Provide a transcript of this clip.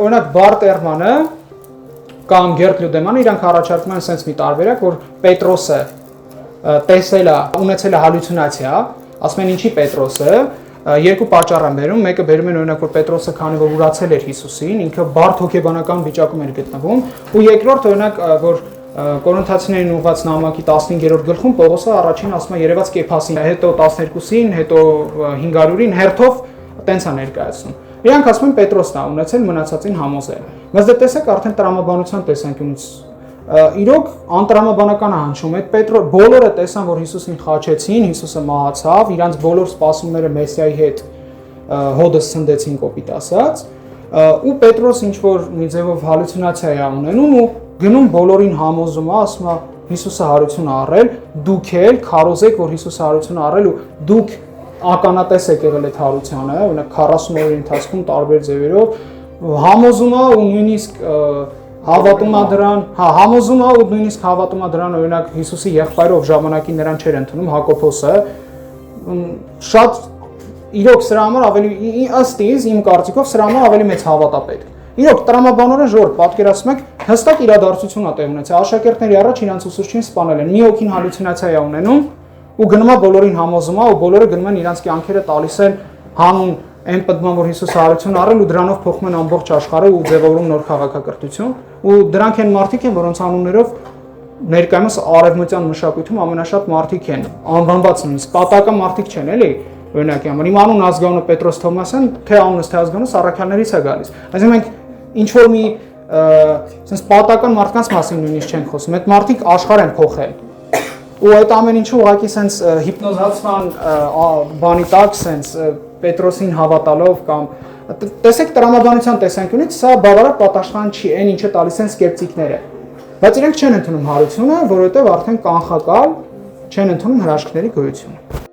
օրինակ Բարտերմանը կամ Գերտ Լյուդեմանը իրանք առաջարկում են sense մի տարբերակ, որ Պետրոսը տեսել է, ունեցել է հալյուցինացիա, ասում են ինչի Պետրոսը, երկու պատճառ են բերում, մեկը բերում են օրինակ որ Պետրոսը քանի որ ուրացել էր Հիսուսին, ինքը բարդ հոգեբանական վիճակում էր գտնվում, ու երկրորդ օրինակ որ Կորինթացիներին ուղղված նամակի 15-րդ գլխում Պողոսը առաջին ասում է երևաց Կեփասին, հետո 12-ին, հետո 500-ին հերթով տենց է ներկայացնում։ Իրանք ասում են Պետրոսն է ունեցել, մնացածին համոզել։ Բայց դե տեսեք արդեն տրամաբանության տեսանկյունից իրոք անտրամաբանական է հնչում, այդ բոլորը տեսան, որ Հիսուսին խաչեցին, Հիսուսը մահացավ, իրանց բոլոր սպասումները Մեսիայի հետ հոդը սնդեցին կոպիտ ասած, ու Պետրոս ինչ որ մի ձևով հալյուցինացիա է ունենում ու գնում բոլորին համոզում է, ասում է Հիսուսը հարություն առել, դուք էլ քարոզեք, որ Հիսուսը հարություն առել ու դուք ականատես եք եղել այդ հարությանը, օրինակ 40 օրերի ընթացքում տարբեր ձևերով համոզում է ու նույնիսկ հավատում է դրան, համոզում է ու նույնիսկ հավատում է դրան, օրինակ Հիսուսի եղբայրով ժամանակին նրան չէր ընդունում Հակոբոսը, շատ իրոք սրա համար ավելի ըստ իմ կարծիքով սրա համար ավելի մեծ հավատ է պետք։ Իրոք տրամաբանորեն ժողովուրդ պատկերացնում եք հստակ իրադարձություն է տեղ ունեցել, աշակերտների առաջ իրանց ուսուցչին սպանել են, մի հոգին հալյուցինացիա է ունենում ու գնում է բոլորին համոզում է ու բոլորը գնում են իրանց կյանքերը տալիս են հանուն այն պատմում որ Հիսուսը հարություն առել ու դրանով փոխում են ամբողջ աշխարհը ու ձևավորում նոր քաղաքակրթություն ու դրանք են մարդիկ են որոնց անուններով ներկայումս արևմտյան մշակույթում ամենաշատ մարդիկ են անվանված նույնիսկ պատական մարդիկ չեն էլի օրինակի համար իմ անուն ազգանունը Պետրոս Թոմասյան թե անունս թե ազգանունս առաքյալներից է գալիս այսինքն մենք ինչ որ մի sense պատական մարդկանց մասին նույնիսկ չենք խոսում այդ մարդիկ աշխարհ են փոխել ու այդ ամեն ինչը ուղղակի sense հիպնոզացման բանի տակ sense Պետրոսին հավատալով կամ տեսեք տրամաբանության տեսանկյունից սա բավարար պատասխան չի այն ինչը տալիս են սկեպտիկները բայց իրենք չեն ընդունում հարությունը որովհետև արդեն կանխակալ չեն ընդունում հրաշքների գոյությունը